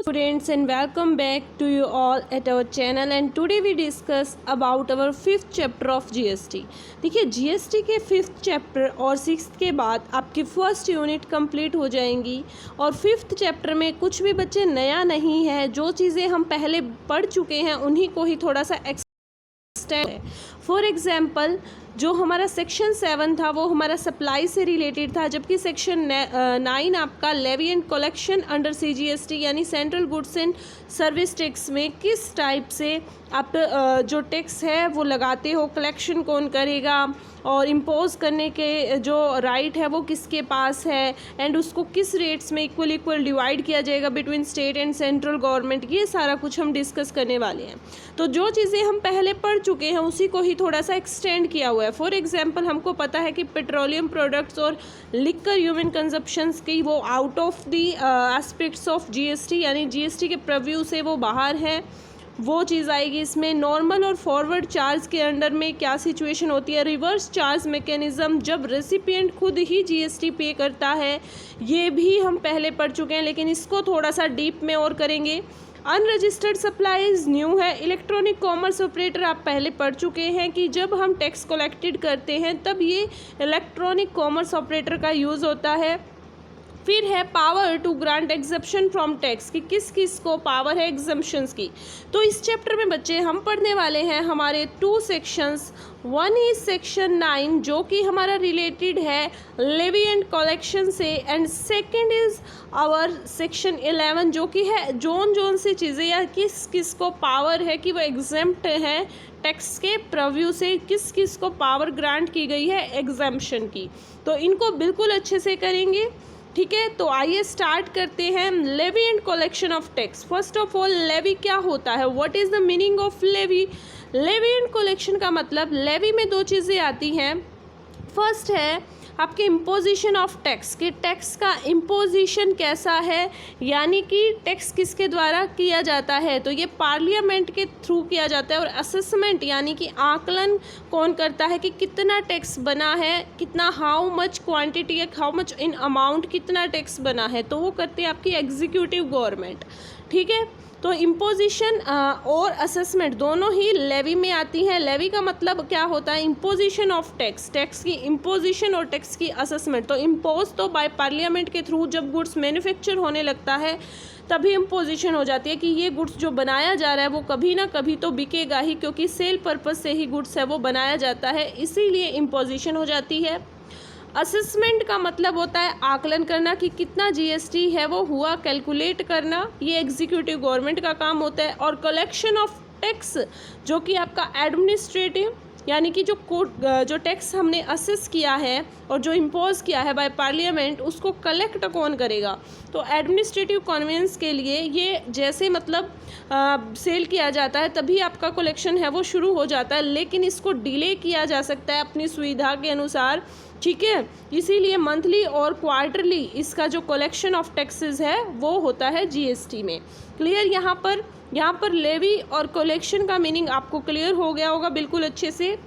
Students, and welcome back to you all at our channel, and today we discuss about our fifth chapter of GST। देखिए GST के fifth chapter और sixth के बाद आपकी first unit complete हो जाएंगी और फिफ्थ चैप्टर में कुछ भी बच्चे नया नहीं है, जो चीज़ें हम पहले पढ़ चुके हैं उन्हीं को ही थोड़ा सा एक्सटेंड है। फॉर एग्जाम्पल जो हमारा सेक्शन 7 था वो हमारा सप्लाई से रिलेटेड था, जबकि सेक्शन 9 आपका levy and collection under CGST यानी central goods and service tax में किस टाइप से आप जो टैक्स है वो लगाते हो, कलेक्शन कौन करेगा और इम्पोज करने के जो राइट है वो किसके पास है, एंड उसको किस रेट्स में इक्वल डिवाइड किया जाएगा between state and central government, ये सारा कुछ हम डिस्कस करने वाले हैं। तो जो चीज़ें हम पहले पढ़ चुके हैं उसी को ही थोड़ा सा एक्सटेंड किया हुआ है। फॉर एग्जांपल हमको पता है कि पेट्रोलियम प्रोडक्ट्स और लिकर ह्यूमन कंजप्शंस की वो out of the aspects of GST यानी GST के प्रव्यू से वो बाहर है, वो चीज़ आएगी इसमें। नॉर्मल और फॉरवर्ड चार्ज के अंडर में क्या सिचुएशन होती है, रिवर्स चार्ज मैकेनिज़्म जब रेसिपिएंट खुद ही GST पे करता है, ये भी हम पहले पढ़ चुके हैं, लेकिन इसको थोड़ा सा डीप में और करेंगे। अनरजिस्टर्ड सप्लाईज न्यू है। इलेक्ट्रॉनिक कॉमर्स ऑपरेटर आप पहले पढ़ चुके हैं कि जब हम टैक्स कलेक्टेड करते हैं तब ये इलेक्ट्रॉनिक कॉमर्स ऑपरेटर का यूज़ होता है। फिर है power to grant exemption from tax कि किस किस को पावर है एग्जम्पशंस की। तो इस चैप्टर में बच्चे हम पढ़ने वाले हैं हमारे 2 सेक्शंस। वन इज सेक्शन 9 जो कि हमारा रिलेटेड है लेवी एंड कलेक्शन से, and second is our section 11 जो कि है जोन से चीज़ें या किस किस को पावर है कि वो एग्जेम्प्ट है टैक्स के प्रव्यू से, किस किस को पावर ग्रांट की गई है एग्जम्पशन की। तो इनको बिल्कुल अच्छे से करेंगे, ठीक है। तो आइए स्टार्ट करते हैं। Levy and collection of tax. First of all levy क्या होता है, what is the meaning of levy. Levy and collection का मतलब, लेवी में 2 चीज़ें आती हैं। फर्स्ट है आपके इम्पोजिशन ऑफ टैक्स कि टैक्स का इम्पोजिशन कैसा है, यानी कि टैक्स किसके द्वारा किया जाता है, तो ये पार्लियामेंट के थ्रू किया जाता है। और असेसमेंट यानी कि आकलन कौन करता है कि कितना टैक्स बना है, कितना हाउ मच क्वांटिटी है, हाउ मच इन अमाउंट कितना टैक्स बना है, तो वो करते हैं आपकी एग्जीक्यूटिव गवर्नमेंट, ठीक है। तो इम्पोजिशन और असेसमेंट दोनों ही लेवी में आती हैं। लेवी का मतलब क्या होता है, इम्पोजिशन ऑफ टैक्स, टैक्स की इम्पोजिशन और टैक्स की असेसमेंट। तो इम्पोज तो बाय पार्लियामेंट के थ्रू जब गुड्स मैन्युफैक्चर होने लगता है तभी इम्पोजिशन हो जाती है कि ये गुड्स जो बनाया जा रहा है वो कभी ना कभी तो बिकेगा ही, क्योंकि सेल पर्पस से ही गुड्स है वो बनाया जाता है, इसीलिए इम्पोजिशन हो जाती है। असेसमेंट का मतलब होता है आकलन करना कि कितना GST है वो हुआ, कैलकुलेट करना, ये एग्जीक्यूटिव गवर्नमेंट का काम होता है। और कलेक्शन ऑफ टैक्स जो कि आपका एडमिनिस्ट्रेटिव यानी कि जो टैक्स हमने असेस किया है और जो इम्पोज किया है बाय पार्लियामेंट उसको कलेक्ट कौन करेगा, तो एडमिनिस्ट्रेटिव कन्वीनियंस के लिए ये जैसे मतलब सेल किया जाता है तभी आपका कलेक्शन है वो शुरू हो जाता है, लेकिन इसको डिले किया जा सकता है अपनी सुविधा के अनुसार, ठीक है। इसीलिए मंथली और क्वार्टरली इसका जो कलेक्शन ऑफ टैक्सेस है वो होता है GST में। क्लियर, यहाँ पर लेवी और कलेक्शन का मीनिंग आपको क्लियर हो गया होगा बिल्कुल अच्छे से,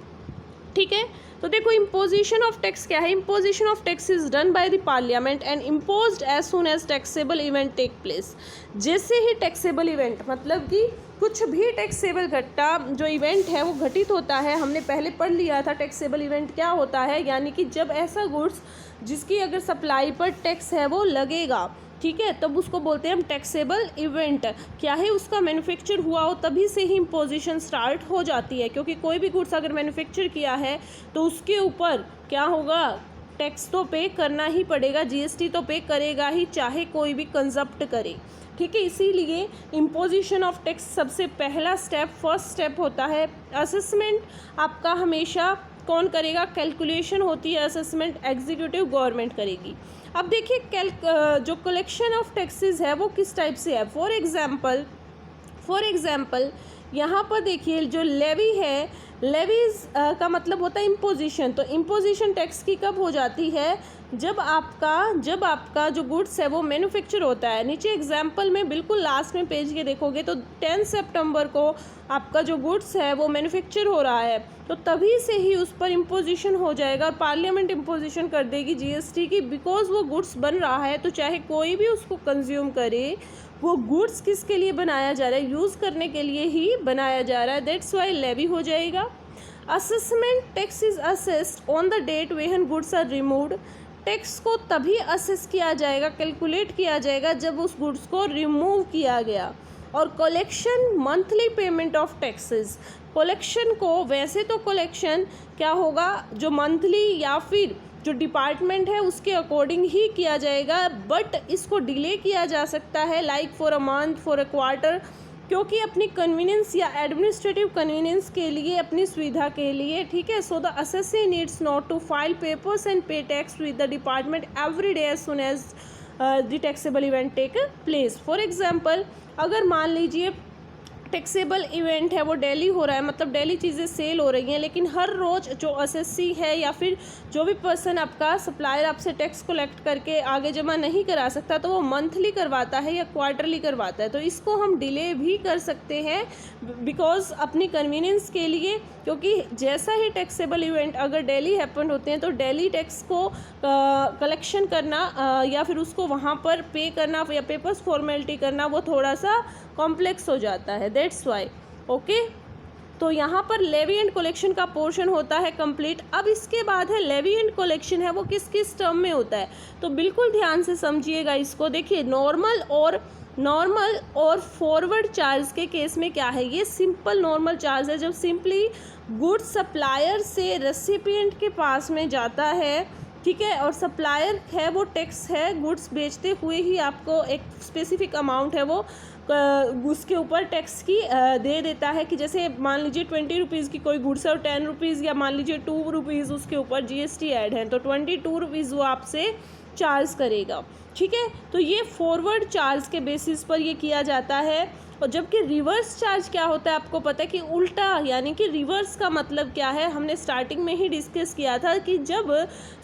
ठीक है। तो देखो इम्पोजिशन ऑफ टैक्स क्या है। Imposition of tax is done by the parliament and imposed as soon as taxable event take place. जैसे ही टैक्सेबल इवेंट मतलब कि कुछ भी टैक्सेबल घटना जो इवेंट है वो घटित होता है, हमने पहले पढ़ लिया था टैक्सेबल इवेंट क्या होता है, यानी कि जब ऐसा गुड्स जिसकी अगर सप्लाई पर टैक्स है वो लगेगा, ठीक है, तब उसको बोलते हैं हम टैक्सेबल इवेंट। क्या है, उसका मैन्युफैक्चर हुआ हो तभी से ही इम्पोजिशन स्टार्ट हो जाती है, क्योंकि कोई भी गुड्स अगर मैन्युफैक्चर किया है तो उसके ऊपर क्या होगा, टैक्स तो पे करना ही पड़ेगा, GST तो पे करेगा ही, चाहे कोई भी कंजप्ट करे, ठीक है। इसीलिए इम्पोजिशन ऑफ टैक्स सबसे पहला स्टेप, फर्स्ट स्टेप होता है। असेसमेंट आपका हमेशा कौन करेगा, कैलकुलेशन होती है असेसमेंट एग्जीक्यूटिव गवर्नमेंट करेगी। अब देखिए जो कलेक्शन ऑफ टैक्सेस है वो किस टाइप से है। फॉर एग्जाम्पल यहाँ पर देखिए जो लेवी है, लेवीज का मतलब होता है इम्पोजिशन। तो इम्पोजिशन टैक्स की कब हो जाती है, जब आपका जो गुड्स है वो मैन्युफैक्चर होता है। नीचे एग्जाम्पल में बिल्कुल लास्ट में पेज के देखोगे तो 10 सितंबर को आपका जो गुड्स है वो मैन्युफैक्चर हो रहा है, तो तभी से ही उस पर इम्पोजिशन हो जाएगा और पार्लियामेंट इम्पोजिशन कर देगी GST की, बिकॉज वो गुड्स बन रहा है, तो चाहे कोई भी उसको कंज्यूम करे वो गुड्स किसके लिए बनाया जा रहा है, यूज़ करने के लिए ही बनाया जा रहा है, दैट्स वाई लेवी हो जाएगा। Assessment tax is assessed on the date when goods are removed. Tax को तभी असेस किया जाएगा, कैलकुलेट किया जाएगा जब उस गुड्स को रिमूव किया गया। और collection monthly payment of taxes, collection को वैसे तो कलेक्शन क्या होगा, जो मंथली या फिर जो डिपार्टमेंट है उसके अकॉर्डिंग ही किया जाएगा, बट इसको डिले किया जा सकता है, like for a month, for a quarter, क्योंकि अपनी कन्वीनियंस या एडमिनिस्ट्रेटिव कन्वीनियंस के लिए, अपनी सुविधा के लिए, ठीक है। So the assessee needs not to file papers and pay tax with the department every day as soon as the taxable event take place. For example, अगर मान लीजिए टैक्सेबल इवेंट है वो डेली हो रहा है, मतलब डेली चीज़ें सेल हो रही हैं, लेकिन हर रोज़ जो असेसी है या फिर जो भी पर्सन आपका सप्लायर आपसे टैक्स कलेक्ट करके आगे जमा नहीं करा सकता, तो वो मंथली करवाता है या क्वार्टरली करवाता है, तो इसको हम डिले भी कर सकते हैं बिकॉज अपनी कन्वीनियंस के लिए, क्योंकि जैसा ही टैक्सेबल इवेंट अगर डेली हैपन होते हैं तो डेली टैक्स को कलेक्शन करना या फिर उसको वहाँ पर पे करना या पेपर्स फॉर्मेलिटी करना वो थोड़ा सा कॉम्प्लेक्स हो जाता है, दैट्स वाई। ओके, तो यहाँ पर लेवी एंड कलेक्शन का पोर्शन होता है कंप्लीट। अब इसके बाद है लेवी एंड कलेक्शन है वो किस किस टर्म में होता है, तो बिल्कुल ध्यान से समझिएगा इसको। देखिए, नॉर्मल और फॉरवर्ड चार्ज के केस में क्या है, ये सिंपल नॉर्मल चार्ज है जब सिंपली गुड्स सप्लायर से रेसिपिएंट के पास में जाता है, ठीक है, और सप्लायर है वो टैक्स है, गुड्स बेचते हुए ही आपको एक स्पेसिफिक अमाउंट है वो उसके ऊपर टैक्स की दे देता है, कि जैसे मान लीजिए 20 रुपीज़ की कोई गुड्स है और 10 रुपीज़ या मान लीजिए 2 रुपीज़ उसके ऊपर जीएसटी ऐड है, तो 22 रुपीज़ वो आपसे चार्ज करेगा, ठीक है। तो ये फॉरवर्ड चार्ज के बेसिस पर ये किया जाता है। और जबकि रिवर्स चार्ज क्या होता है, आपको पता है कि उल्टा, यानी कि रिवर्स का मतलब क्या है, हमने स्टार्टिंग में ही डिस्कस किया था कि जब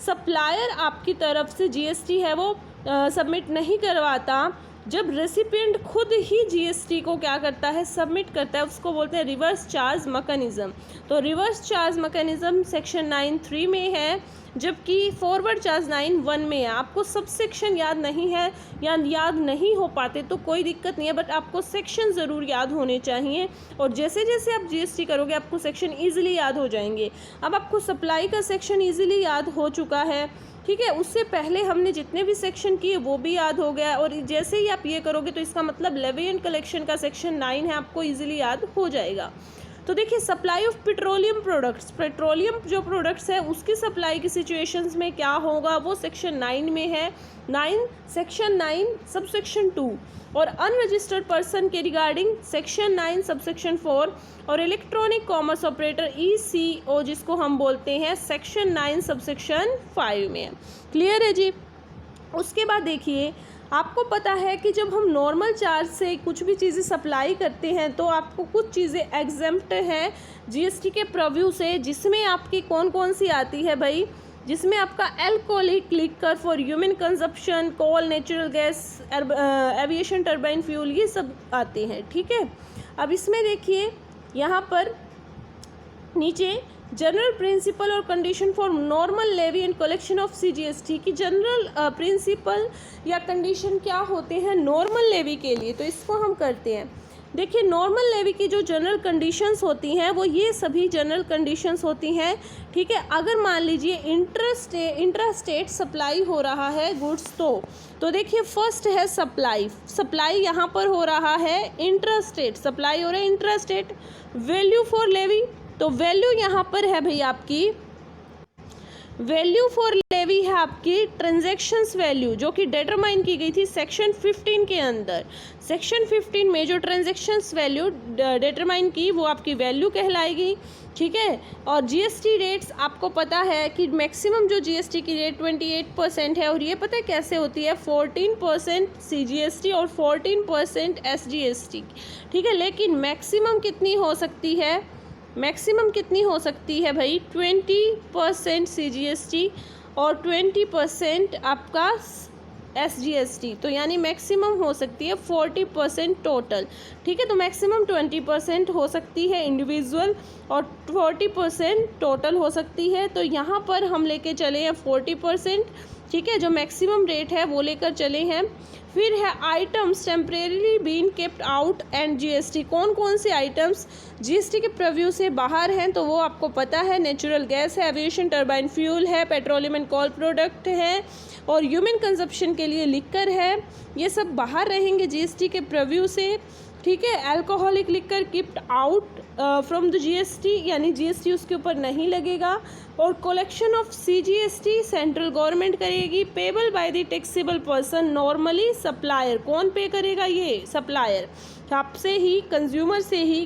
सप्लायर आपकी तरफ से जीएसटी है वो सबमिट नहीं करवाता, जब रेसिपिएंट खुद ही जीएसटी को क्या करता है, सबमिट करता है, उसको बोलते हैं रिवर्स चार्ज मैकेनिज्म। तो रिवर्स चार्ज मैकेनिज्म सेक्शन 9(3) में है, जबकि फॉरवर्ड चार्ज 9(1) में है। आपको सब सेक्शन याद नहीं है या याद नहीं हो पाते तो कोई दिक्कत नहीं है, बट आपको सेक्शन ज़रूर याद होने चाहिए, और जैसे जैसे आप जीएसटी करोगे आपको सेक्शन ईजिली याद हो जाएंगे। अब आपको सप्लाई का सेक्शन ईजिली याद हो चुका है, ठीक है, उससे पहले हमने जितने भी सेक्शन किए वो भी याद हो गया, और जैसे ही आप ये करोगे तो इसका मतलब लेवी एंड कलेक्शन का सेक्शन 9 है, आपको इजीली याद हो जाएगा। तो देखिए, supply of petroleum products, petroleum जो प्रोडक्ट्स है उसकी सप्लाई की सिचुएशंस में क्या होगा, वो सेक्शन 9 में है। सेक्शन 9 सब सेक्शन 2, और अनरजिस्टर्ड पर्सन के रिगार्डिंग सेक्शन 9 सब सेक्शन 4, और इलेक्ट्रॉनिक कॉमर्स ऑपरेटर ECO जिसको हम बोलते हैं सेक्शन 9 सब सेक्शन 5 में है। क्लियर है जी। उसके बाद देखिए, आपको पता है कि जब हम नॉर्मल चार्ज से कुछ भी चीज़ें सप्लाई करते हैं तो आपको कुछ चीज़ें एग्जेम्प्ट हैं जीएसटी के प्रव्यू से, जिसमें आपकी कौन कौन सी आती है भाई, जिसमें आपका alcoholic liquor for human consumption, coal, natural gas, aviation turbine fuel, ये सब आते हैं, ठीक है। अब इसमें देखिए यहाँ पर नीचे जनरल प्रिंसिपल और condition for normal levy and collection of CGST की जनरल प्रिंसिपल या कंडीशन क्या होते हैं नॉर्मल लेवी के लिए, तो इसको हम करते हैं। देखिए, नॉर्मल लेवी की जो जनरल कंडीशंस होती हैं वो ये सभी जनरल कंडीशंस होती हैं, ठीक है। अगर मान लीजिए इंट्रास्टेट सप्लाई हो रहा है गुड्स, तो देखिए फर्स्ट है सप्लाई यहाँ पर हो रहा है, इंट्रास्टेट सप्लाई हो रहा है, इंट्रास्टेट। वैल्यू फॉर लेवी, तो वैल्यू यहाँ पर है भाई आपकी, वैल्यू फॉर लेवी है आपकी ट्रांजैक्शंस वैल्यू, जो कि डिटरमाइन की गई थी सेक्शन 15 के अंदर। सेक्शन 15 में जो ट्रांजैक्शंस वैल्यू डिटरमाइन की वो आपकी वैल्यू कहलाएगी, ठीक है। और जीएसटी रेट्स आपको पता है कि मैक्सिमम जो जीएसटी की रेट 28% है, और ये पता है कैसे होती है, 14% CGST और 14% SGST, ठीक है। लेकिन मैक्सिमम कितनी हो सकती है, मैक्सिमम कितनी हो सकती है भाई, 20% CGST और 20% आपका SGST, तो यानी मैक्सिमम हो सकती है 40% टोटल, ठीक है। तो मैक्सिमम 20% हो सकती है इंडिविजुअल और 40% टोटल हो सकती है। तो यहाँ पर हम लेके चले हैं 40%, ठीक है, जो मैक्सिमम रेट है वो लेकर चले हैं। फिर है items temporary been kept out and GST. कौन कौन से आइटम्स जीएसटी के प्रव्यू से बाहर हैं तो वो आपको पता है, नेचुरल गैस है, एविएशन टर्बाइन फ्यूल है, पेट्रोलियम एंड कोल प्रोडक्ट है और ह्यूमन कंजप्शन के लिए लिक्कर है। ये सब बाहर रहेंगे जीएसटी के प्रव्यू से। ठीक है, alcoholic liquor kept out from the GST, यानी जीएसटी उसके ऊपर नहीं लगेगा। और collection of CGST central government करेगी। Payable by the taxable person normally supplier. कौन पे करेगा? ये सप्लायर, आपसे ही, कंज्यूमर से ही,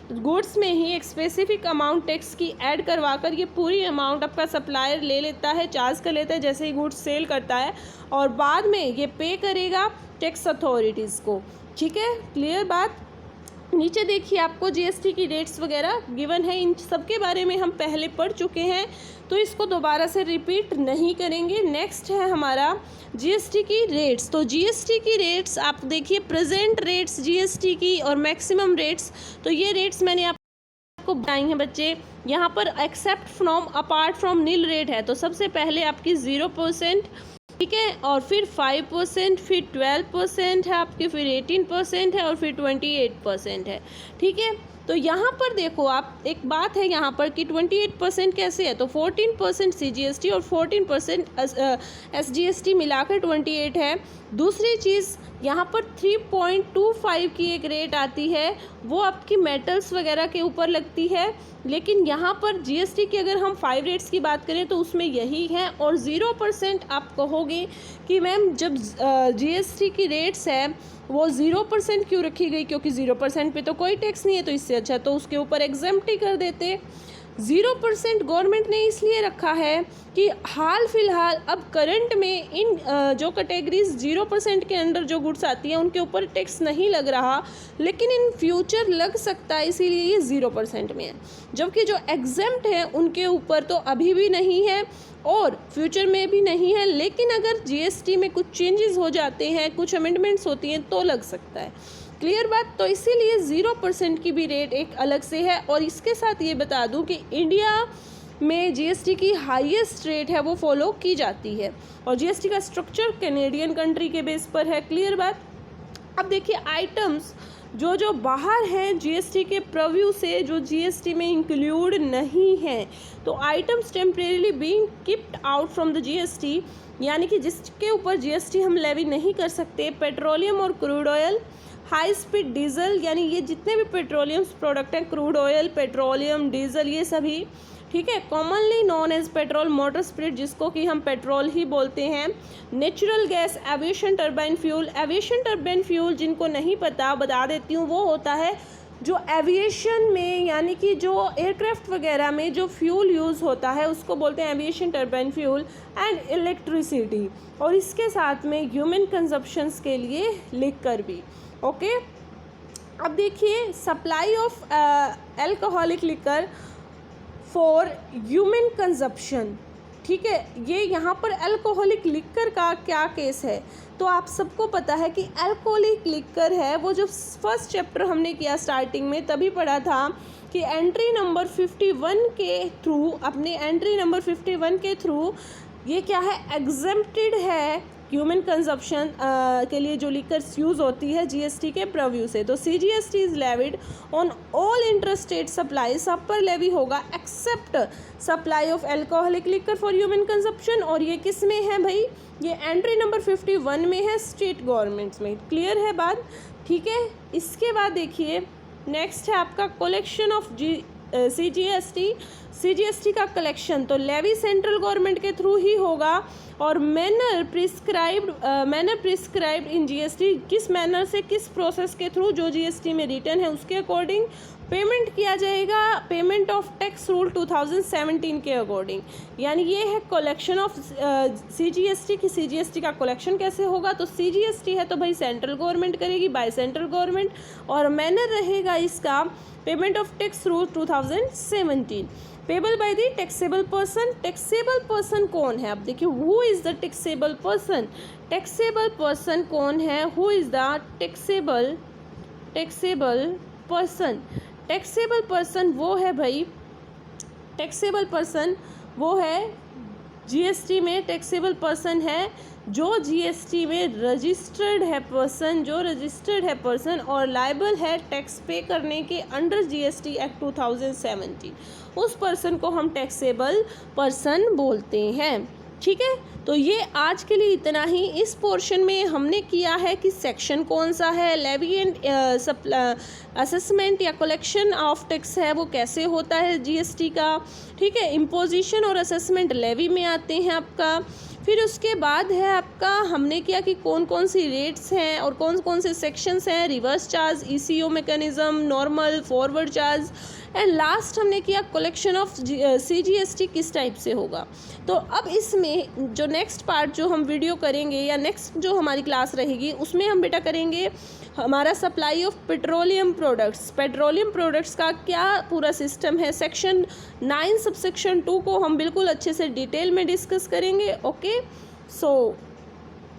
गुड्स में ही एक स्पेसिफिक अमाउंट टैक्स की ऐड करवाकर ये पूरी अमाउंट आपका सप्लायर ले लेता है, चार्ज कर लेता है जैसे ही गुड्स सेल करता है, और बाद में ये पे करेगा टैक्स अथॉरिटीज़ को। ठीक है, क्लियर बात। नीचे देखिए आपको जीएसटी की रेट्स वगैरह गिवन है, इन सब के बारे में हम पहले पढ़ चुके हैं तो इसको दोबारा से रिपीट नहीं करेंगे। नेक्स्ट है हमारा जीएसटी की रेट्स। तो जीएसटी की रेट्स आप देखिए, प्रेजेंट रेट्स जीएसटी की और मैक्सिमम रेट्स। तो ये रेट्स मैंने आपको बताई हैं बच्चे। यहाँ पर except from, apart from nil rate है। तो सबसे पहले आपकी 0%, ठीक है, और फिर 5%, फिर 12% है आपके, फिर 18% है और फिर 28% है। ठीक है, तो यहाँ पर देखो आप, एक बात है यहाँ पर कि 28% कैसे है, तो 14% सीजीएसटी और 14% एसजीएसटी मिलाकर 28 है। दूसरी चीज़ यहाँ पर 3.25 की एक रेट आती है, वो आपकी मेटल्स वगैरह के ऊपर लगती है। लेकिन यहाँ पर जीएसटी की अगर हम 5 रेट्स की बात करें तो उसमें यही है। और 0% आप कहोगे कि मैम जब जीएसटी की रेट्स है वो 0% क्यों रखी गई, क्योंकि 0% पे तो कोई टैक्स नहीं है, तो इससे अच्छा तो उसके ऊपर एग्जम्प्ट ही कर देते। 0% गवर्नमेंट ने इसलिए रखा है कि हाल फिलहाल अब करंट में इन जो कैटेगरीज 0% के अंडर जो गुड्स आती हैं उनके ऊपर टैक्स नहीं लग रहा, लेकिन इन फ्यूचर लग सकता है, इसीलिए ये 0% में है। जबकि जो एग्जम्प्ट है उनके ऊपर तो अभी भी नहीं है और फ्यूचर में भी नहीं है, लेकिन अगर जीएसटी में कुछ चेंजेस हो जाते हैं, कुछ अमेंडमेंट्स होती हैं तो लग सकता है। क्लियर बात। तो इसीलिए 0% की भी रेट एक अलग से है। और इसके साथ ये बता दूं कि इंडिया में जीएसटी की हाईएस्ट रेट है वो फॉलो की जाती है और जीएसटी का स्ट्रक्चर कैनेडियन कंट्री के बेस पर है। क्लियर बात। अब देखिए आइटम्स जो बाहर हैं जीएसटी के प्रव्यू से, जो जीएसटी में इंक्लूड नहीं है, तो items temporarily being kept out from the GST, यानी कि जिसके ऊपर जीएसटी हम लेवी नहीं कर सकते, पेट्रोलियम और crude oil, high speed diesel, यानी ये जितने भी पेट्रोलियम प्रोडक्ट हैं, क्रूड ऑयल, पेट्रोलियम, डीजल, ये सभी, ठीक है, commonly known as petrol motor spirit, जिसको कि हम पेट्रोल ही बोलते हैं, natural gas, aviation turbine fuel. Aviation turbine fuel जिनको नहीं पता बता देती हूँ, वो होता है जो एविएशन में, यानी कि जो एयरक्राफ्ट वगैरह में जो फ्यूल यूज़ होता है उसको बोलते हैं aviation turbine fuel and electricity, और इसके साथ में ह्यूमन कंजप्शंस के लिए लिक्कर भी। ओके, अब देखिए supply of alcoholic liquor for human consumption. ठीक है, ये यहाँ पर अल्कोहलिक लिक्कर का क्या केस है, तो आप सबको पता है कि अल्कोहलिक लिक्कर है वो जो फर्स्ट चैप्टर हमने किया स्टार्टिंग में तभी पढ़ा था कि एंट्री नंबर 51 के थ्रू, अपने एंट्री नंबर 51 के थ्रू ये क्या है, एग्जम्प्टेड है ह्यूमन कंजप्शन के लिए जो लिक्कर्स यूज़ होती है जीएसटी के प्रव्यू से। तो CGST is levied on all interstate supply, सब पर लेवी होगा except supply of alcoholic liquor for human consumption. और ये किस में है भाई, ये एंट्री नंबर 51 में है, स्टेट गवर्नमेंट्स में। क्लियर है बात। ठीक है, इसके बाद देखिए नेक्स्ट है आपका कलेक्शन ऑफ सीजीएसटी का कलेक्शन, तो लेवी सेंट्रल गवर्नमेंट के थ्रू ही होगा और मैनर प्रिस्क्राइब्ड इन जीएसटी, किस मैनर से, किस प्रोसेस के थ्रू जो जीएसटी में रिटर्न है उसके अकॉर्डिंग पेमेंट किया जाएगा, पेमेंट ऑफ टैक्स रूल 2017 के अकॉर्डिंग। यानी ये है कलेक्शन ऑफ सीजीएसटी की। सीजीएसटी का कलेक्शन कैसे होगा, तो सीजीएसटी है तो भाई सेंट्रल गवर्नमेंट करेगी बाय सेंट्रल गवर्नमेंट, और मैनर रहेगा इसका payment of tax rule 2017 payable by the taxable person. Taxable person कौन है, अब देखिए who is the taxable person. Taxable person कौन है, who is the taxable person. Taxable person वो है भाई, टैक्सेबल पर्सन वो है जीएसटी में टैक्सेबल पर्सन है जो जीएसटी में रजिस्टर्ड है पर्सन और लायबल है टैक्स पे करने के अंडर जीएसटी एक्ट 2017, उस पर्सन को हम टैक्सेबल पर्सन बोलते हैं। ठीक है, तो ये आज के लिए इतना ही। इस पोर्शन में हमने किया है कि सेक्शन कौन सा है, लेवी एंड असेसमेंट या कलेक्शन ऑफ टैक्स है वो कैसे होता है जीएसटी का। ठीक है, इम्पोजिशन और असेसमेंट लेवी में आते हैं आपका। फिर उसके बाद है आपका हमने किया कि कौन कौन सी रेट्स हैं और कौन कौन से सेक्शंस हैं, reverse charge, eco mechanism, normal, forward charge, and last हमने किया कलेक्शन ऑफ सीजीएसटी किस टाइप से होगा। तो अब इसमें जो नेक्स्ट पार्ट जो हम वीडियो करेंगे या नेक्स्ट जो हमारी क्लास रहेगी उसमें हम बेटा करेंगे हमारा सप्लाई ऑफ पेट्रोलियम प्रोडक्ट्स का क्या पूरा सिस्टम है। सेक्शन 9 सबसेक्शन 2 को हम बिल्कुल अच्छे से डिटेल में डिस्कस करेंगे। Okay, so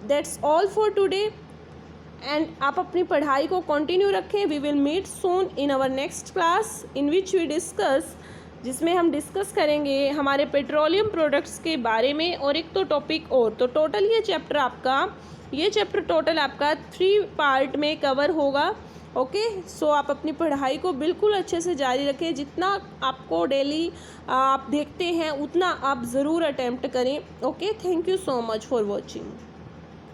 that's all for today and आप अपनी पढ़ाई को कंटिन्यू रखें। We will meet soon in our next class in which we discuss, जिसमें हम डिस्कस करेंगे हमारे पेट्रोलियम प्रोडक्ट्स के बारे में और एक तो टॉपिक और। तो टोटल ये चैप्टर टोटल आपका 3 पार्ट में कवर होगा। ओके, सो आप अपनी पढ़ाई को बिल्कुल अच्छे से जारी रखें। जितना आपको डेली आप देखते हैं उतना आप ज़रूर अटेम्प्ट करें। Okay, thank you so much for watching.